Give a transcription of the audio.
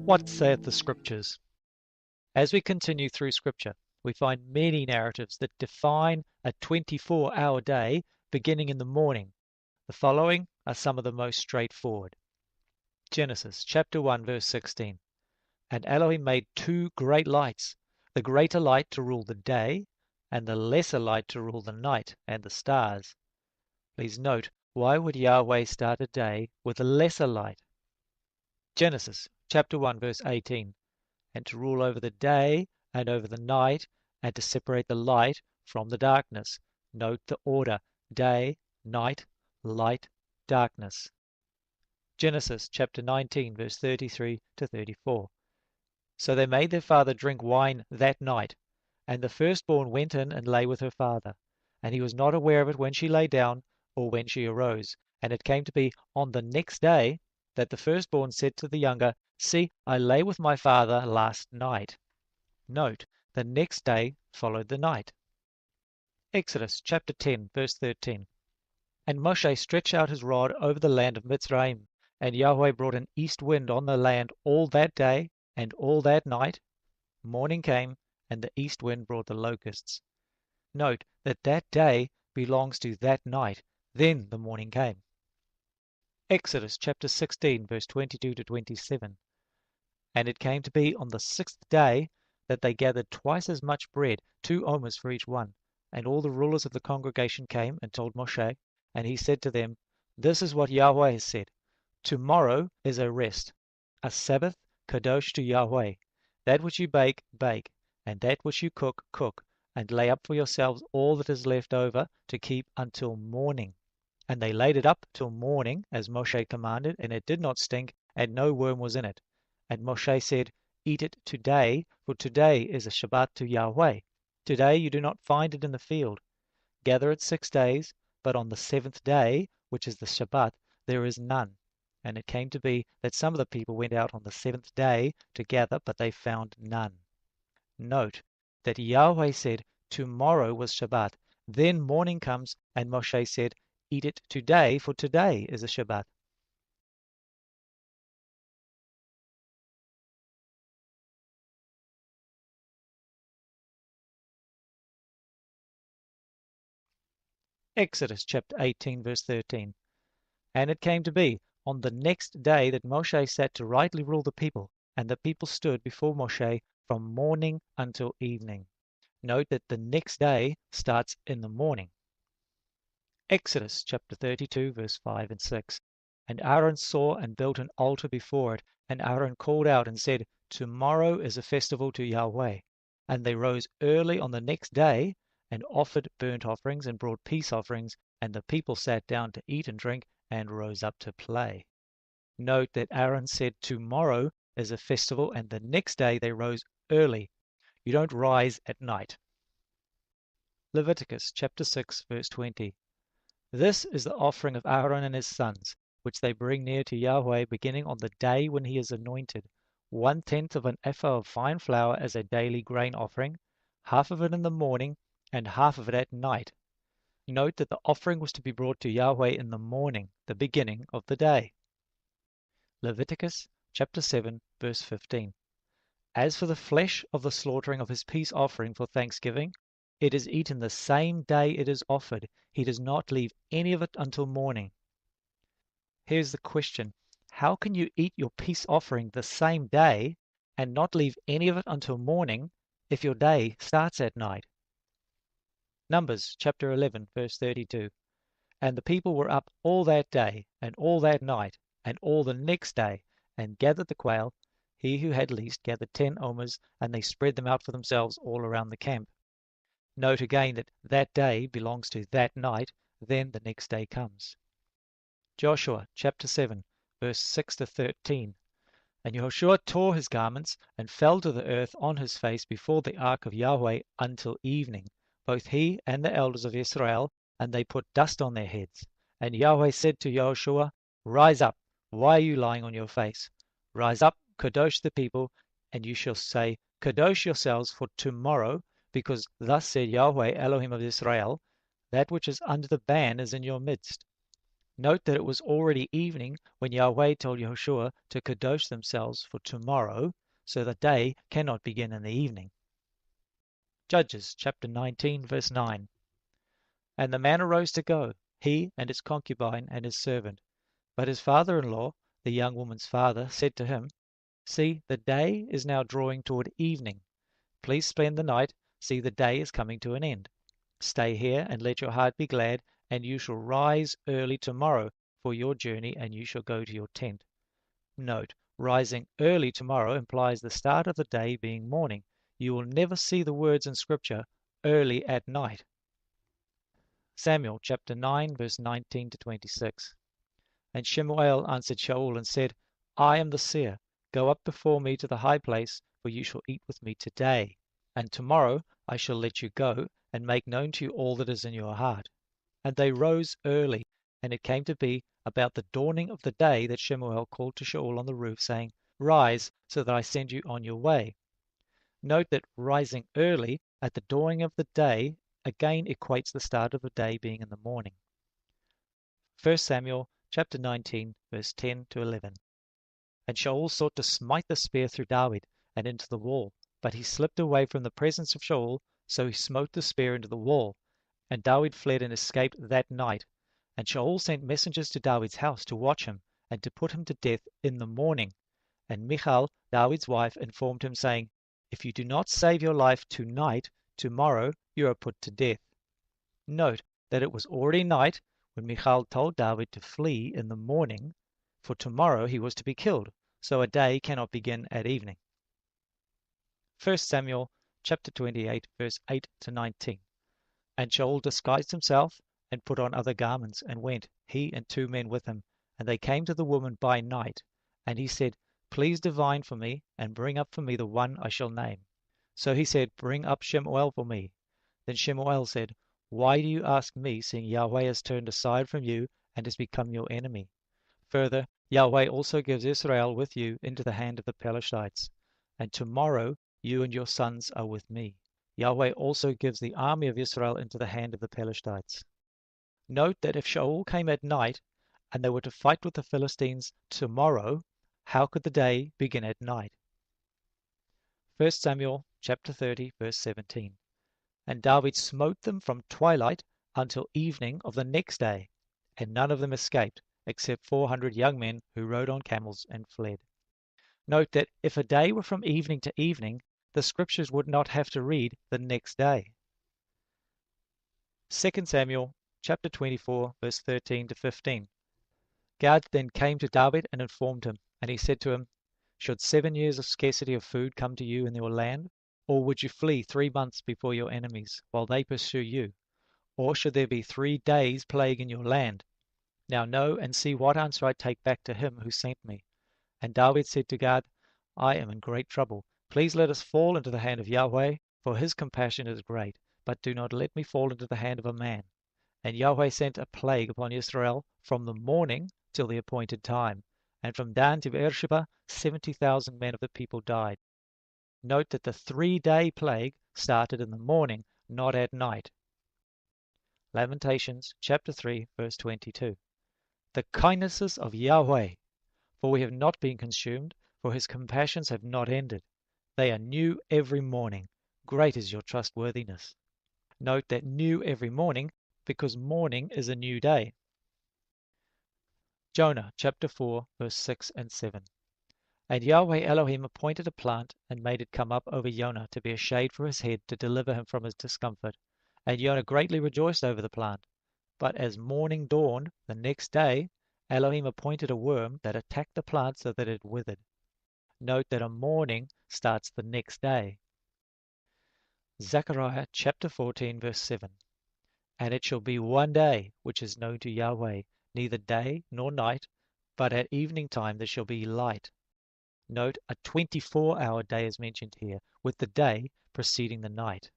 What saith the Scriptures? As we continue through Scripture, we find many narratives that define a 24-hour day beginning in the morning. The following are some of the most straightforward. Genesis chapter 1 verse 16. And Elohim made two great lights, the greater light to rule the day, and the lesser light to rule the night and the stars. Please note, why would Yahweh start a day with a lesser light? Genesis chapter 1 verse 18. And to rule over the day and over the night, and to separate the light from the darkness. Note the order: day, night, light, darkness. Genesis chapter 19 verse 33 to 34. So they made their father drink wine that night, and the firstborn went in and lay with her father, and he was not aware of it when she lay down or when she arose. And it came to be on the next day that the firstborn said to the younger, See, I lay with my father last night. Note, the next day followed the night. Exodus chapter 10 verse 13. And Moshe stretched out his rod over the land of Mitzrayim, and Yahweh brought an east wind on the land all that day and all that night. Morning came, and the east wind brought the locusts. Note that that day belongs to that night, then the morning came. Exodus chapter 16 verse 22 to 27. And it came to be on the sixth day that they gathered twice as much bread, 2 omers for each one. And all the rulers of the congregation came and told Moshe, and he said to them, This is what Yahweh has said. Tomorrow is a rest, a Sabbath, kadosh to Yahweh. That which you bake, bake, and that which you cook, cook, and lay up for yourselves all that is left over to keep until morning. And they laid it up till morning, as Moshe commanded, and it did not stink, and no worm was in it. And Moshe said, Eat it today, for today is a Shabbat to Yahweh. Today you do not find it in the field. Gather it 6 days, but on the 7th day, which is the Shabbat, there is none. And it came to be that some of the people went out on the 7th day to gather, but they found none. Note that Yahweh said, Tomorrow was Shabbat. Then morning comes, and Moshe said, Eat it today, for today is a Shabbat. Exodus chapter 18 verse 13. And it came to be on the next day that Moshe sat to rightly rule the people, and the people stood before Moshe from morning until evening. Note that the next day starts in the morning. Exodus chapter 32 verse 5 and 6. And Aaron saw and built an altar before it, and Aaron called out and said, Tomorrow is a festival to Yahweh. And they rose early on the next day, and offered burnt offerings and brought peace offerings, and the people sat down to eat and drink, and rose up to play. Note that Aaron said tomorrow is a festival, and the next day they rose early. You don't rise at night. Leviticus chapter 6 verse 20. This is the offering of Aaron and his sons, which they bring near to Yahweh beginning on the day when he is anointed, 1/10 of an ephah of fine flour as a daily grain offering, half of it in the morning, and half of it at night. Note that the offering was to be brought to Yahweh in the morning, the beginning of the day. Leviticus chapter 7 verse 15. As for the flesh of the slaughtering of his peace offering for thanksgiving, it is eaten the same day it is offered. He does not leave any of it until morning. Here's the question: how can you eat your peace offering the same day and not leave any of it until morning if your day starts at night? Numbers chapter 11 verse 32. And the people were up all that day, and all that night, and all the next day, and gathered the quail. He who had least gathered 10 omers, and they spread them out for themselves all around the camp. Note again that that day belongs to that night, then the next day comes. Joshua chapter 7 verse 6 to 13. And Joshua tore his garments, and fell to the earth on his face before the ark of Yahweh until evening, both he and the elders of Israel, and they put dust on their heads. And Yahweh said to Joshua, Rise up, why are you lying on your face? Rise up, kadosh the people, and you shall say, Kadosh yourselves for tomorrow, because thus said Yahweh Elohim of Israel, that which is under the ban is in your midst. Note that it was already evening when Yahweh told Yehoshua to kadosh themselves for tomorrow, so the day cannot begin in the evening. Judges chapter 19, verse 9. And the man arose to go, he and his concubine and his servant. But his father-in-law, the young woman's father, said to him, See, the day is now drawing toward evening. Please spend the night. See, the day is coming to an end. Stay here and let your heart be glad, and you shall rise early tomorrow for your journey, and you shall go to your tent. Note, rising early tomorrow implies the start of the day being morning. You will never see the words in Scripture, early at night. Samuel chapter 9, verse 19 to 26. And Shemuel answered Shaul and said, I am the seer. Go up before me to the high place, for you shall eat with me today. And tomorrow I shall let you go, and make known to you all that is in your heart. And they rose early, and it came to be about the dawning of the day that Shemuel called to Shaul on the roof, saying, Rise, so that I send you on your way. Note that rising early at the dawning of the day again equates the start of the day being in the morning. 1 Samuel chapter 19, verse 10 to 11. And Shaul sought to smite the spear through David and into the wall, but he slipped away from the presence of Shaul, so he smote the spear into the wall. And David fled and escaped that night. And Shaul sent messengers to David's house to watch him, and to put him to death in the morning. And Michal, David's wife, informed him, saying, If you do not save your life tonight, tomorrow you are put to death. Note that it was already night when Michal told David to flee in the morning, for tomorrow he was to be killed, so a day cannot begin at evening. 1 Samuel chapter 28, verse 8 to 19. And Shaul disguised himself, and put on other garments, and went, he and 2 men with him. And they came to the woman by night. And he said, Please divine for me, and bring up for me the one I shall name. So he said, Bring up Shemuel for me. Then Shemuel said, Why do you ask me, seeing Yahweh has turned aside from you, and has become your enemy? Further, Yahweh also gives Israel with you into the hand of the Pelethites. And tomorrow you and your sons are with me. Yahweh also gives the army of Israel into the hand of the Pelethites. Note that if Shaul came at night, and they were to fight with the Philistines tomorrow, how could the day begin at night? 1 Samuel chapter 30, verse 17. And David smote them from twilight until evening of the next day, and none of them escaped, except 400 young men who rode on camels and fled. Note that if a day were from evening to evening, the Scriptures would not have to read the next day. 2 Samuel chapter 24, verse 13 to 15. Gad then came to David and informed him, and he said to him, Should 7 years of scarcity of food come to you in your land? Or would you flee 3 months before your enemies, while they pursue you? Or should there be 3 days plague in your land? Now know and see what answer I take back to him who sent me. And David said to Gad, I am in great trouble. Please let us fall into the hand of Yahweh, for his compassion is great, but do not let me fall into the hand of a man. And Yahweh sent a plague upon Israel from the morning till the appointed time, and from Dan to Beersheba 70,000 men of the people died. Note that the 3-day plague started in the morning, not at night. Lamentations chapter 3, verse 22. The kindnesses of Yahweh, for we have not been consumed, for his compassions have not ended. They are new every morning. Great is your trustworthiness. Note that new every morning, because morning is a new day. Jonah chapter 4, verse 6 and 7. And Yahweh Elohim appointed a plant, and made it come up over Jonah to be a shade for his head, to deliver him from his discomfort. And Jonah greatly rejoiced over the plant. But as morning dawned the next day, Elohim appointed a worm that attacked the plant so that it withered. Note that a morning starts the next day. Zechariah chapter 14, verse 7. And it shall be one day which is known to Yahweh, neither day nor night, but at evening time there shall be light. Note, a 24-hour day is mentioned here, with the day preceding the night.